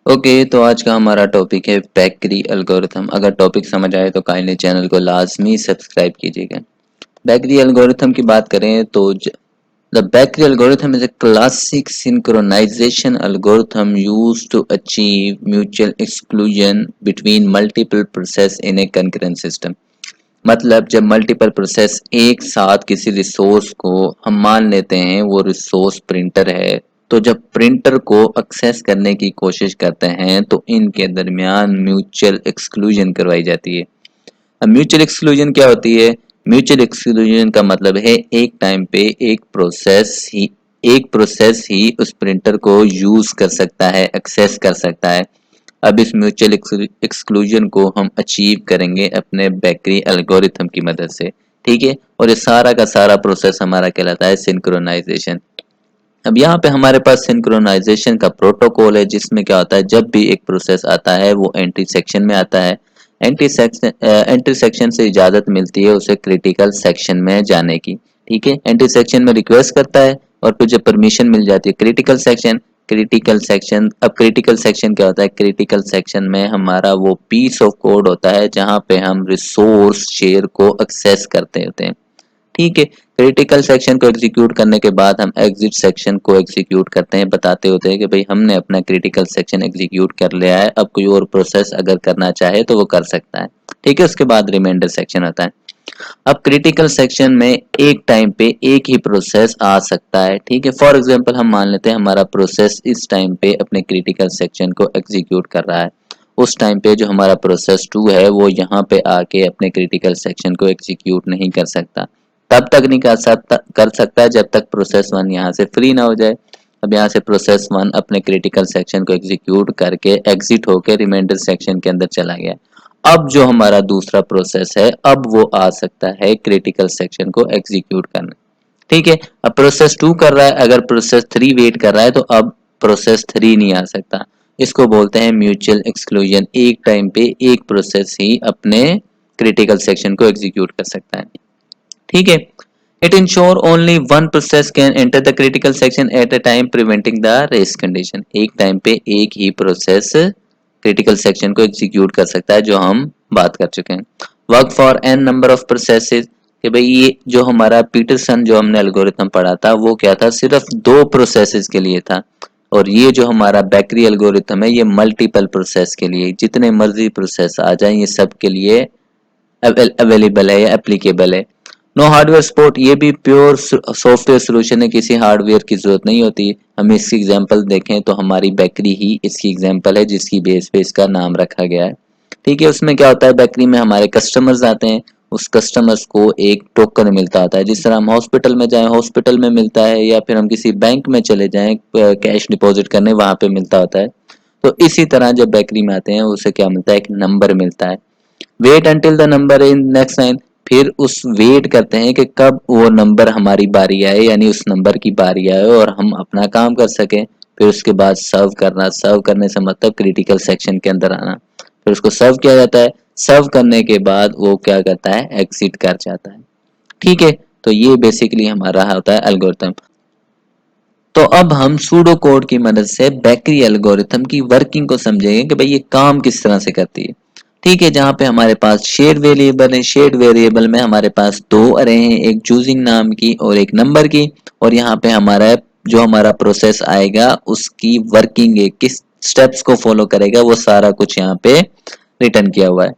Okay, तो आज का हमारा टॉपिक है बैकरी एल्गोरिथम। अगर टॉपिक समझ आए तो काइंडली चैनल को लाजमी सब्सक्राइब कीजिएगा। बैकरी एल्गोरिथम की बात करें तो the bakery algorithm is a classic synchronization algorithm used to achieve mutual exclusion between multiple process in a concurrent system। मतलब जब मल्टीपल प्रोसेस एक साथ किसी रिसोर्स को हम मान लेते हैं वो रिसोर्स प्रिंटर है, तो जब प्रिंटर को एक्सेस करने की कोशिश करते हैं तो इनके दरमियान म्यूचुअल एक्सक्लूजन करवाई जाती है। अब म्यूचुअल एक्सक्लूजन क्या होती है? म्यूचुअल एक्सक्लूजन का मतलब है एक टाइम पे एक प्रोसेस ही उस प्रिंटर को यूज कर सकता है, एक्सेस कर सकता है। अब इस म्यूचुअल एक्सक्लूजन को हम अचीव करेंगे अपने बैकरी एल्गोरिथम की मदद से। ठीक है, और ये सारा का सारा प्रोसेस हमारा कहलाता है सिंक्रोनाइजेशन। अब यहाँ पे हमारे पास सिंक्रोनाइजेशन का प्रोटोकॉल है, जिसमें क्या होता है, जब भी एक प्रोसेस आता है वो एंट्री सेक्शन में आता है। एंट्री सेक्शन से इजाज़त मिलती है उसे क्रिटिकल सेक्शन में जाने की। ठीक है, एंट्री सेक्शन में रिक्वेस्ट करता है और फिर जब परमिशन मिल जाती है क्रिटिकल सेक्शन क्या होता है? क्रिटिकल सेक्शन में हमारा वो पीस ऑफ कोड होता है जहाँ पे हम रिसोर्स शेयर को एक्सेस करते होते हैं। ठीक है, क्रिटिकल सेक्शन को एग्जीक्यूट करने के बाद हम एग्जिट सेक्शन को एग्जीक्यूट करते हैं, बताते होते हैं कि भाई हमने अपना क्रिटिकल सेक्शन एग्जीक्यूट कर लिया है, अब कोई और प्रोसेस अगर करना चाहे तो वो कर सकता है। ठीक है, उसके बाद रिमाइंडर सेक्शन होता है। अब क्रिटिकल सेक्शन में एक टाइम पे एक ही प्रोसेस आ सकता है। ठीक है, फॉर एग्जांपल हम मान लेते हैं हमारा प्रोसेस इस टाइम पे अपने क्रिटिकल सेक्शन को एग्जीक्यूट कर रहा है। उस टाइम पे जो हमारा प्रोसेस 2 है वो यहाँ पे आके अपने क्रिटिकल सेक्शन को एग्जीक्यूट नहीं कर सकता। तब तक नहीं कर सकता जब तक प्रोसेस 1 यहाँ से फ्री ना हो जाए। अब यहाँ से प्रोसेस 1 अपने क्रिटिकल सेक्शन को एग्जीक्यूट करके एग्जिट होकर रिमाइंडर सेक्शन के अंदर चला गया। अब जो हमारा दूसरा प्रोसेस है अब वो आ सकता है क्रिटिकल सेक्शन को एग्जीक्यूट करने। ठीक है, अब प्रोसेस 2 कर रहा है, अगर प्रोसेस 3 वेट कर रहा है तो अब प्रोसेस 3 नहीं आ सकता। इसको बोलते हैं म्यूचुअल एक्सक्लूजन। एक टाइम पे एक प्रोसेस ही अपने क्रिटिकल सेक्शन को एग्जीक्यूट कर सकता है। ठीक है, it insure only one process can enter the critical section at a time preventing the race condition. एक टाइम पे एक ही प्रोसेस क्रिटिकल सेक्शन को एग्जीक्यूट कर सकता है, जो हम बात कर चुके हैं। Work for n number of processes, कि भाई ये जो हमारा पीटरसन जो हमने एल्गोरिथम पढ़ा था वो क्या था, सिर्फ दो प्रोसेसेस के लिए था। और ये जो हमारा बैकरी एल्गोरिथम है ये मल्टीपल प्रोसेस के लिए, जितने मर्जी प्रोसेस आ जाए ये सब के लिए अवेलेबल है या एप्लीकेबल है। नो हार्डवेयर सपोर्ट, ये भी प्योर सॉफ्टवेयर सोल्यूशन है, किसी हार्डवेयर की जरूरत नहीं होती। हम इसकी एग्जांपल देखें तो हमारी बेकरी ही इसकी एग्जांपल है, जिसकी बेस पे इसका नाम रखा गया है। ठीक है, उसमें क्या होता है, बेकरी में हमारे कस्टमर्स आते हैं, उस कस्टमर्स को एक टोकन मिलता होता है। जिस तरह हम हॉस्पिटल में जाएं हॉस्पिटल में मिलता है, या फिर हम किसी बैंक में चले जाएं कैश डिपॉजिट करने वहां पे मिलता होता है। तो इसी तरह जब बेकरी में आते हैं उसे क्या मिलता है, एक नंबर मिलता है। Wait until the number in next line, फिर उस वेट करते हैं कि कब वो नंबर हमारी बारी आए, यानी उस नंबर की बारी आए और हम अपना काम कर सकें। फिर उसके बाद सर्व करना, सर्व करने से मतलब क्रिटिकल सेक्शन के अंदर आना। फिर उसको सर्व किया जाता है, सर्व करने के बाद वो क्या करता है, एग्जिट कर जाता है। ठीक है, तो ये बेसिकली हमारा होता है एल्गोरिथम। तो अब हम सूडो कोड की मदद से बैकरी एल्गोरिथम की वर्किंग को समझेंगे कि भाई ये काम किस तरह से करती है। ठीक है, जहाँ पे हमारे पास शेड वेरिएबल है, शेड वेरिएबल में हमारे पास दो अरे हैं, एक चूजिंग नाम की और एक नंबर की। और यहाँ पे हमारा जो हमारा प्रोसेस आएगा उसकी वर्किंग है, किस स्टेप्स को फॉलो करेगा, वो सारा कुछ यहाँ पे रिटर्न किया हुआ है।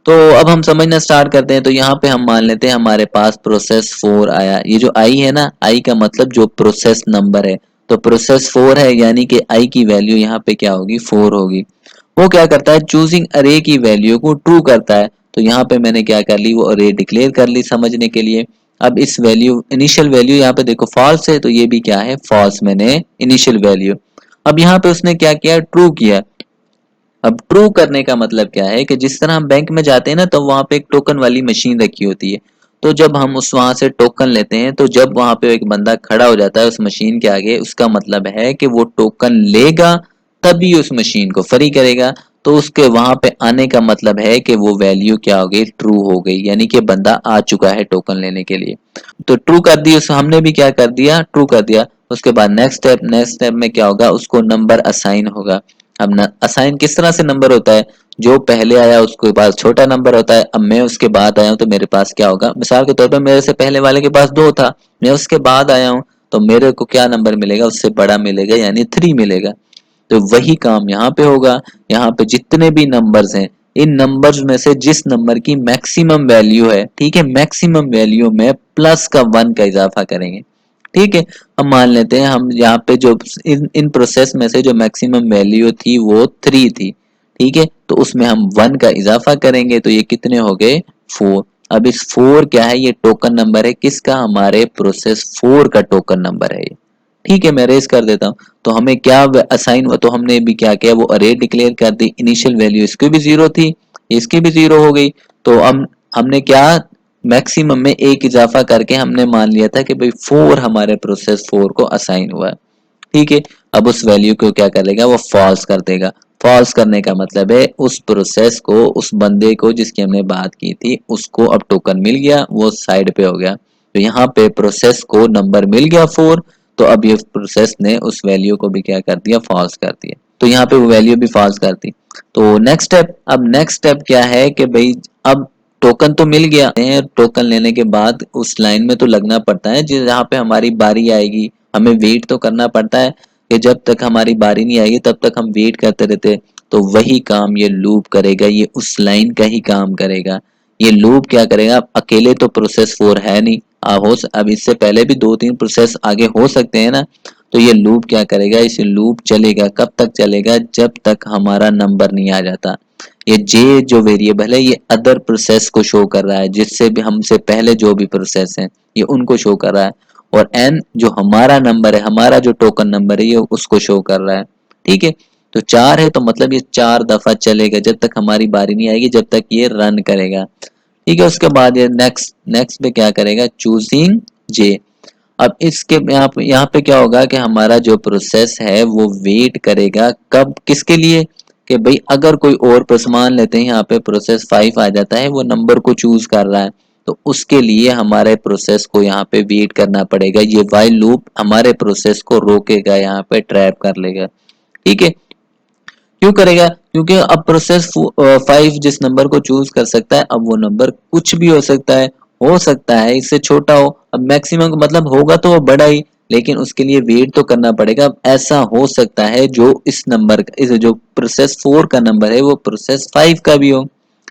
तो अब हम समझना स्टार्ट करते हैं। तो यहाँ पे हम मान लेते हैं हमारे पास प्रोसेस 4 आया। ये जो आई है ना, आई का मतलब जो प्रोसेस नंबर है, तो प्रोसेस 4 है, यानी कि आई की वैल्यू यहाँ पे क्या होगी, 4 होगी। वो क्या करता है, चूजिंग अरे की वैल्यू को ट्रू करता है। तो यहाँ पे मैंने क्या कर ली, वो अरे डिक्लेयर कर ली समझने के लिए। अब इस वैल्यू, इनिशियल वैल्यू यहाँ पे देखो फॉल्स है, तो ये भी क्या है, फॉल्स, मैंने इनिशियल वैल्यू। अब यहाँ पे उसने क्या किया, ट्रू किया। अब ट्रू करने का मतलब क्या है कि जिस तरह हम बैंक में जाते हैं ना, तो वहां पे एक टोकन वाली मशीन रखी होती है। तो जब हम उस वहां से टोकन लेते हैं, तो जब वहां पे एक बंदा खड़ा हो जाता है उस मशीन के आगे, उसका मतलब है कि वो टोकन लेगा तभी उस मशीन को फ्री करेगा। तो उसके वहां पे आने का मतलब है कि वो वैल्यू क्या हो गई, ट्रू हो गई, यानी कि बंदा आ चुका है टोकन लेने के लिए। तो ट्रू कर दी, उस हमने भी क्या कर दिया, ट्रू कर दिया। उसके बाद नेक्स्ट स्टेप में क्या होगा, उसको नंबर असाइन होगा। अब न असाइन किस तरह से नंबर होता है, जो पहले आया उसके पास छोटा नंबर होता है। अब मैं उसके बाद आया हूँ तो मेरे पास क्या होगा, मिसाल के तौर पर मेरे से पहले वाले के पास 2 था, मैं उसके बाद आया हूँ तो मेरे को क्या नंबर मिलेगा, उससे बड़ा मिलेगा, यानी 3 मिलेगा। तो वही काम यहाँ पे होगा। यहाँ पे जितने भी नंबर्स हैं, इन नंबर्स में से जिस नंबर की मैक्सिमम वैल्यू है, ठीक है, मैक्सिमम वैल्यू में प्लस का 1 का इजाफा करेंगे। ठीक है, हम मान लेते हैं हम यहाँ पे जो इन प्रोसेस में से जो मैक्सिमम वैल्यू थी वो 3 थी। ठीक है, तो उसमें हम 1 का इजाफा करेंगे तो ये कितने हो गए, 4। अब इस 4 क्या है, ये टोकन नंबर है किसका, हमारे प्रोसेस 4 का टोकन नंबर है ये। ठीक है, मैं रेस कर देता हूँ। तो हमें क्या असाइन हुआ, तो हमने भी क्या किया, वो अरे डिक्लेयर कर दी। इनिशियल वैल्यू इसकी भी 0 थी, इसकी भी 0 हो गई। तो हमने क्या, मैक्सिमम में एक इजाफा करके हमने मान लिया था कि भाई 4 हमारे प्रोसेस 4 को असाइन हुआ है। ठीक है, अब उस वैल्यू को क्या करेगा, वो फॉल्स कर देगा। फॉल्स करने का मतलब है उस प्रोसेस को, उस बंदे को जिसकी हमने बात की थी, उसको अब टोकन मिल गया, वो साइड पे हो गया। तो यहाँ पे प्रोसेस को नंबर मिल गया 4, तो अब ये प्रोसेस ने उस वैल्यू को भी क्या कर दिया, फॉल्स कर दिया। तो यहाँ पे वो वैल्यू भी फॉल्स कर दी। तो नेक्स्ट स्टेप, अब नेक्स्ट स्टेप क्या है कि भाई अब टोकन तो मिल गया है, टोकन लेने के बाद उस लाइन में तो लगना पड़ता है जहाँ पे हमारी बारी आएगी, हमें वेट तो करना पड़ता है कि जब तक हमारी बारी नहीं आएगी तब तक हम वेट करते रहते। तो वही काम ये लूप करेगा, ये उस लाइन का ही काम करेगा। ये लूप क्या करेगा, अकेले तो प्रोसेस 4 है नहीं, अब इससे पहले भी 2-3 प्रोसेस आगे हो सकते हैं ना। तो ये लूप क्या करेगा, इस लूप चलेगा, कब तक चलेगा, जब तक हमारा नंबर नहीं आ जाता। ये जे जो वेरिएबल है ये अदर प्रोसेस को शो कर रहा है, जिससे भी हमसे पहले जो भी प्रोसेस है ये उनको शो कर रहा है। और एन जो हमारा नंबर है, हमारा जो टोकन नंबर है, ये उसको शो कर रहा है। ठीक है, तो 4 है तो मतलब ये 4 दफा चलेगा जब तक हमारी बारी नहीं आएगी, जब तक ये रन करेगा। ठीक है, उसके बाद ये नेक्स्ट नेक्स्ट पे क्या करेगा, चूजिंग जे। अब इसके यहाँ पे क्या होगा कि हमारा जो प्रोसेस है वो वेट करेगा, कब, किसके लिए, कि भाई अगर कोई और मान लेते हैं यहाँ पे प्रोसेस 5 आ जाता है, वो नंबर को चूज कर रहा है, तो उसके लिए हमारे प्रोसेस को यहाँ पे वेट करना पड़ेगा। ये वाइल लूप हमारे प्रोसेस को रोकेगा, यहाँ पे ट्रैप कर लेगा। ठीक है, क्यों करेगा, क्योंकि अब प्रोसेस 5 जिस नंबर को चूज कर सकता है, अब वो नंबर कुछ भी हो सकता है इससे छोटा हो। अब मैक्सिमम का मतलब होगा तो वो बड़ा ही, लेकिन उसके लिए वेट तो करना पड़ेगा। अब ऐसा हो सकता है जो इस नंबर का, इस जो प्रोसेस 4 का नंबर है वो प्रोसेस 5 का भी हो।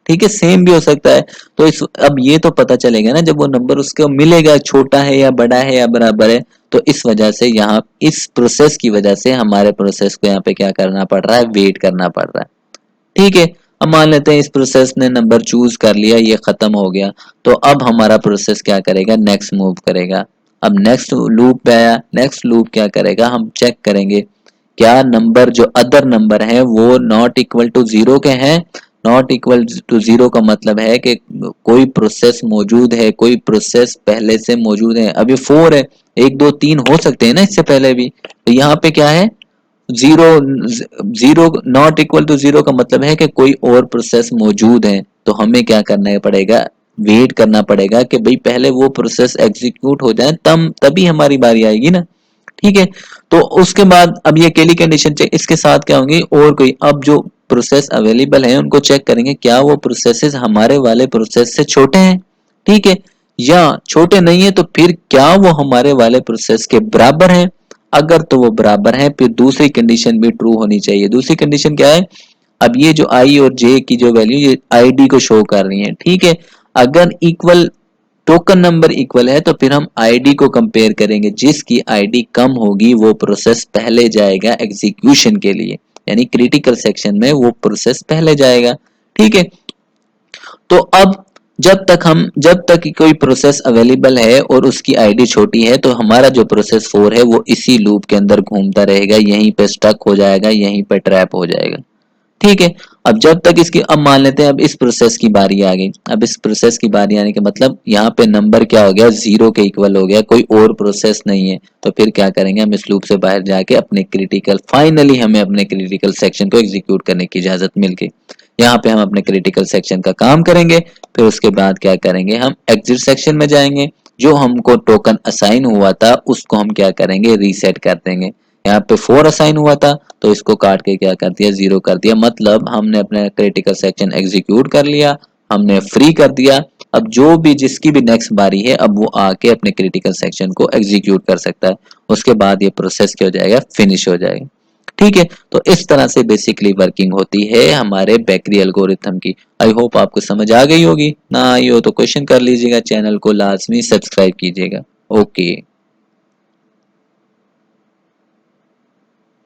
ठीक है, सेम भी हो सकता है। तो इस अब ये तो पता चलेगा ना जब वो नंबर उसको मिलेगा, छोटा है या बड़ा है या बराबर है। तो इस वजह से यहाँ इस प्रोसेस की वजह से हमारे प्रोसेस को यहाँ पे क्या करना पड़ रहा है, वेट करना पड़ रहा है। ठीक है, अब मान लेते हैं इस प्रोसेस ने नंबर चूज कर लिया, ये खत्म हो गया। तो अब हमारा प्रोसेस क्या करेगा, नेक्स्ट मूव करेगा। अब नेक्स्ट लूप पे आया, नेक्स्ट लूप क्या करेगा, हम चेक करेंगे क्या नंबर जो अदर नंबर है वो नॉट इक्वल टू 0 के हैं। नॉट इक्वल टू 0 का मतलब है कि कोई प्रोसेस मौजूद है, कोई प्रोसेस पहले से मौजूद है। अभी 4 है, 1 2 3 हो सकते हैं ना इससे पहले भी। तो यहाँ पे क्या है, 0 0 नॉट इक्वल टू 0 का मतलब है कि कोई और प्रोसेस मौजूद है। तो हमें क्या करना पड़ेगा, वेट करना पड़ेगा कि भाई पहले वो प्रोसेस एग्जीक्यूट हो जाए, तब तभी हमारी बारी आएगी ना। ठीक है, तो उसके बाद अब ये अकेली कंडीशन चेक, इसके साथ क्या होंगी, और कोई अब जो प्रोसेस अवेलेबल है उनको चेक करेंगे क्या वो प्रोसेसेस हमारे वाले प्रोसेस से छोटे हैं। ठीक है, या छोटे नहीं है तो फिर क्या वो हमारे वाले प्रोसेस के बराबर हैं। अगर तो वो बराबर हैं फिर दूसरी कंडीशन भी ट्रू होनी चाहिए। दूसरी कंडीशन क्या है, अब ये जो आई और जे की जो वैल्यू ये आईडी को शो कर रही है। ठीक है, अगर इक्वल टोकन नंबर इक्वल है तो फिर हम आईडी को कंपेयर करेंगे, जिसकी आईडी कम होगी वो प्रोसेस पहले जाएगा एग्जीक्यूशन के लिए, यानी क्रिटिकल सेक्शन में वो प्रोसेस पहले जाएगा। ठीक है, तो अब जब तक कि कोई प्रोसेस अवेलेबल है और उसकी आईडी छोटी है तो हमारा जो प्रोसेस 4 है वो इसी लूप के अंदर घूमता रहेगा, यहीं पे स्टक हो जाएगा, यहीं पे ट्रैप हो जाएगा। ठीक है, अब जब तक इसकी, अब मान लेते हैं अब इस प्रोसेस की बारी आ गई। अब इस प्रोसेस की बारी आने के मतलब यहाँ पे नंबर क्या हो गया, 0 के इक्वल हो गया, कोई और प्रोसेस नहीं है। तो फिर क्या करेंगे, हम इस लूप से बाहर जाके अपने क्रिटिकल, फाइनली हमें अपने क्रिटिकल सेक्शन को एग्जीक्यूट करने की इजाजत मिल गई। यहाँ पे हम अपने क्रिटिकल सेक्शन का काम करेंगे। फिर उसके बाद क्या करेंगे, हम एग्जिट सेक्शन में जाएंगे, जो हमको टोकन असाइन हुआ था उसको हम क्या करेंगे, रीसेट कर देंगे। यहाँ पे 4 असाइन हुआ था तो इसको काट के क्या कर दिया 0 कर दिया। मतलब हमने अपना क्रिटिकल सेक्शन एग्जीक्यूट कर लिया, हमने फ्री कर दिया। अब जो भी जिसकी भी नेक्स्ट बारी है अब वो आके अपने क्रिटिकल सेक्शन को एग्जीक्यूट कर सकता है। उसके बाद ये प्रोसेस क्या हो जाएगा, फिनिश हो जाएगा। ठीक है, तो इस तरह से बेसिकली वर्किंग होती है हमारे बेकरी एल्गोरिथम की। आई होप आपको समझ आ गई होगी, ना आई हो तो क्वेश्चन कर लीजिएगा, चैनल को लाजमी सब्सक्राइब कीजिएगा। ओके।